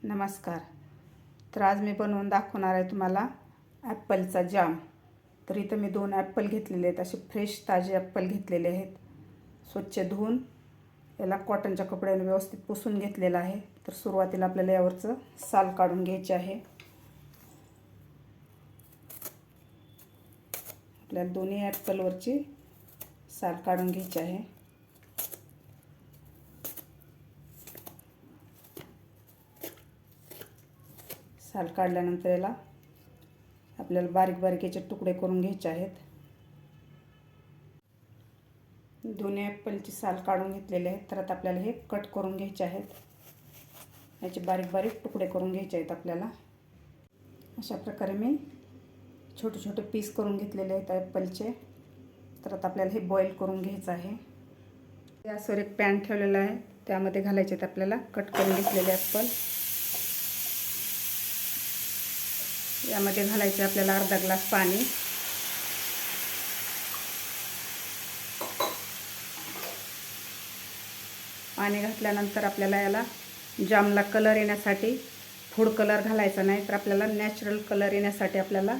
नमस्कार. तर आज मी बनवून दाखवणार आहे तुम्हाला ॲपलचा जाम. तर इथं मी 2 ॲपल घेतलेले आहेत. असे फ्रेश ताजे ॲपल घेतलेले आहेत. स्वच्छ धुवून याला कॉटनच्या कपड्याने व्यवस्थित पुसून घेतलेलं आहे. तर सुरुवातीला आपल्याला यावरचं साल काढून घ्यायचे आहे. आपल्याला दोन्ही ॲपलवरची साल काढून घ्यायची आहे. साल काढल्यानंतर याला आपल्याला बारीक बारीक याचे तुकडे करून घ्यायचे आहेत. दोन्ही ॲपलची साल काढून घेतलेले आहेत. तर आता आपल्याला हे कट करून घ्यायचे आहेत. याचे बारीक बारीक तुकडे करून घ्यायचे आहेत आपल्याला. अशा प्रकारे मी छोटे छोटे पीस करून घेतलेले आहेत ॲपलचे. तर आता आपल्याला हे बॉईल करून घ्यायचं आहे. गॅसवर एक पॅन ठेवलेला आहे. त्यामध्ये घालायचे आहेत आपल्याला कट करून घेतलेले ॲपल. यामध्ये घालायचे आपल्याला अर्धा ग्लास पाणी. पाणी घातल्यानंतर आपल्याला याला जामला कलर येण्यासाठी फूड कलर घालायचा नाही, तर आपल्याला नॅचरल कलर येण्यासाठी आपल्याला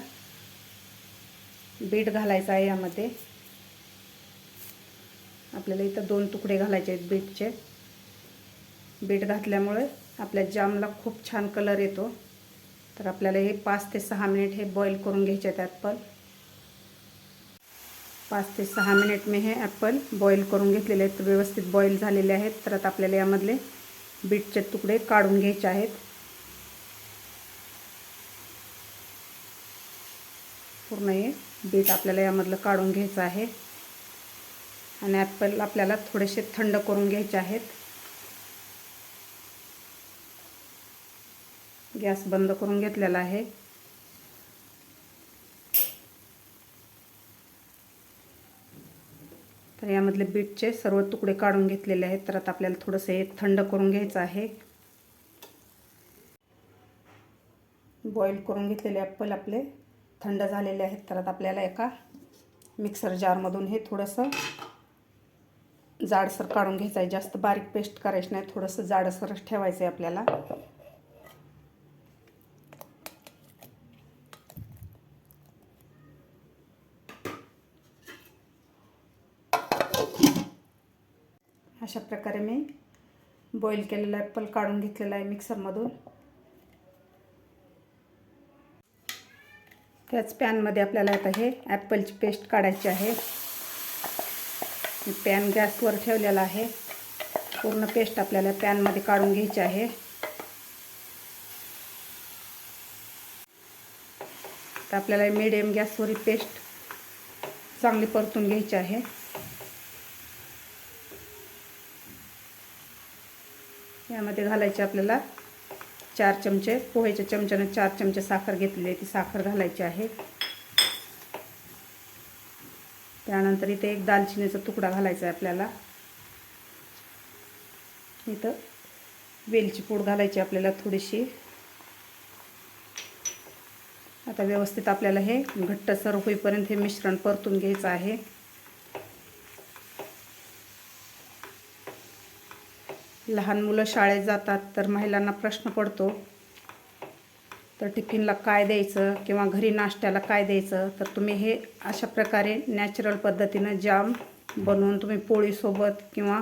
बीट घालायचा आहे. यामध्ये आपल्याला इथं 2 तुकडे घालायचे आहेत बीटचे. बीट घातल्यामुळे आपल्या जामला खूप छान कलर येतो. तर आपल्याला हे 5 ते 6 मिनिट हे बॉईल करून घ्यायचे आहेत ॲपल. 5 ते 6 मिनिट मी हे ॲपल बॉईल करून घेतलेले आहेत. व्यवस्थित बॉईल झालेले आहेत. तर आता आपल्याला यामधले बीटचे तुकडे काढून घ्यायचे आहेत. पूर्ण हे बीट आपल्याला यामधलं काढून घ्यायचं आहे. आणि ॲपल आपल्याला थोडेसे थंड करून घ्यायचे आहेत. गॅस बंद करून घेतलेला आहे. तर यामधले बीटचे सर्व तुकडे काढून घेतलेले आहेत. तर आता आपल्याला थोडंसं हे थंड करून घ्यायचं आहे. बॉईल करून घेतलेले ॲपल आपले थंड झालेले आहेत. तर आता आपल्याला एका मिक्सर जारमधून हे थोडंसं जाडसर काढून घ्यायचं आहे. जास्त बारीक पेस्ट करायची नाही, थोडंसं जाडसरच ठेवायचं आहे आपल्याला. अशा प्रकारे मी बॉईल केलेला ॲपल काढून घेतलेला आहे मिक्सरमधून. त्याच पॅनमध्ये आपल्याला आता हे ॲपलची पेस्ट काढायची आहे. पॅन गॅसवर ठेवलेला आहे. पूर्ण पेस्ट आपल्याला पॅनमध्ये काढून घ्यायची आहे. तर आपल्याला मीडियम गॅसवर ही पेस्ट चांगली परतून घ्यायची आहे. यामध्ये घालायचे आपल्याला 4 चमचे, पोह्याच्या चमच्याने 4 चमचे साखर घेतलेली आहे. ती साखर घालायची आहे. त्यानंतर इथे एक दालचिनीचा तुकडा घालायचा आहे आपल्याला. इथं वेलची पूड घालायची आपल्याला थोडीशी. आता व्यवस्थित आपल्याला हे घट्टसर होईपर्यंत हे मिश्रण परतून घ्यायचं आहे. लहान मुलं शाळेत जातात तर महिलांना प्रश्न पडतो, तर टिफिनला काय द्यायचं किंवा घरी नाश्त्याला काय द्यायचं. तर तुम्ही हे अशा प्रकारे नॅचरल पद्धतीनं जाम बनवून तुम्ही पोळीसोबत किंवा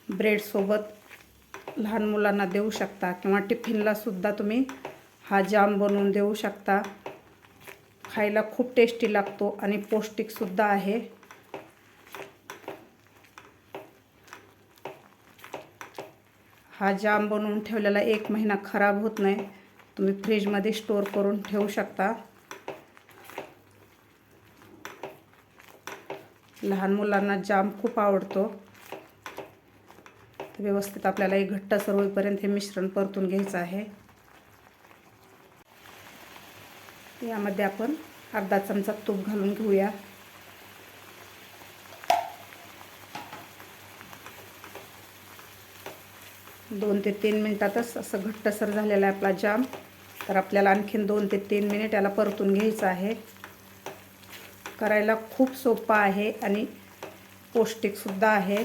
ब्रेडसोबत लहान मुलांना देऊ शकता, किंवा टिफिनलासुद्धा तुम्ही हा जाम बनवून देऊ शकता. खायला खूप टेस्टी लागतो आणि पौष्टिकसुद्धा आहे. हा जाम बनवून ठेवलेला 1 महिना खराब होत नाही. तुम्ही फ्रीजमध्ये स्टोअर करून ठेवू शकता. लहान मुलांना जाम खूप आवडतो. व्यवस्थित आपल्याला हे घट्टसर होईपर्यंत हे मिश्रण परतून घ्यायचं आहे. यामध्ये आपण अर्धा चमचा तूप घालून घेऊया. दोन ते 3 मिनिटातच असं घट्टसर झालेला आहे आपला जाम. तर आपल्याला आणखीन 2 ते 3 मिनिट याला परतून घ्यायचं आहे. करायला खूप सोपा आहे आणि पौष्टिकसुद्धा आहे.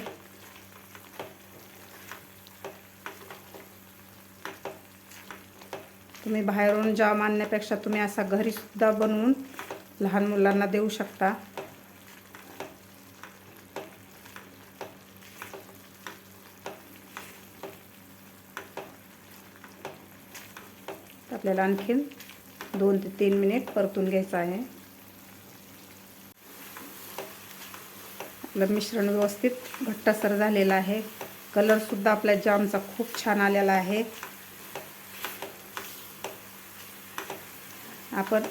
तुम्ही बाहेरून जाम आणण्यापेक्षा तुम्ही असा घरीसुद्धा बनवून लहान मुलांना देऊ शकता. आपल्याला आणखीन 2 ते 3 मिनिट परतून घ्यायचं आहे. आपलं मिश्रण व्यवस्थित घट्टसर झालेलं आहे. कलरसुद्धा आपल्या जामचा खूप छान आलेला आहे. आपण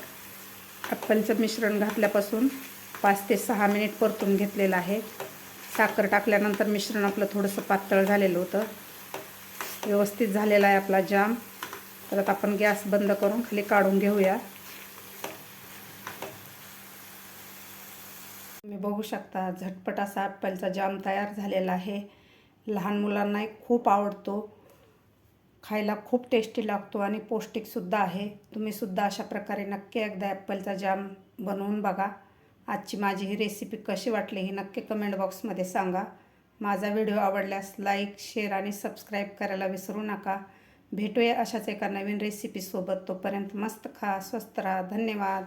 ॲपलचं मिश्रण घातल्यापासून 5 ते 6 मिनिट परतून घेतलेलं आहे. साखर टाकल्यानंतर मिश्रण आपलं थोडंसं पातळ झालेलं होतं. व्यवस्थित झालेला आहे आपला जाम. तर आता आपण गॅस बंद करून खाली काढून घेऊया. तुम्ही बघू शकता झटपट असा ॲपलचा जाम तयार झालेला आहे. लहान मुलांनाही खूप आवडतो. खायला खूप टेस्टी लागतो आणि पौष्टिकसुद्धा आहे. तुम्हीसुद्धा अशा प्रकारे नक्की एकदा ॲपलचा जाम बनवून बघा. आजची माझी ही रेसिपी कशी वाटली ही नक्की कमेंट बॉक्समध्ये सांगा. माझा व्हिडिओ आवडल्यास लाईक, शेअर आणि सबस्क्राईब करायला विसरू नका. भेटूया अशाच एका नवीन रेसिपीसोबत. तोपर्यंत मस्त खा, स्वस्त राहा. धन्यवाद.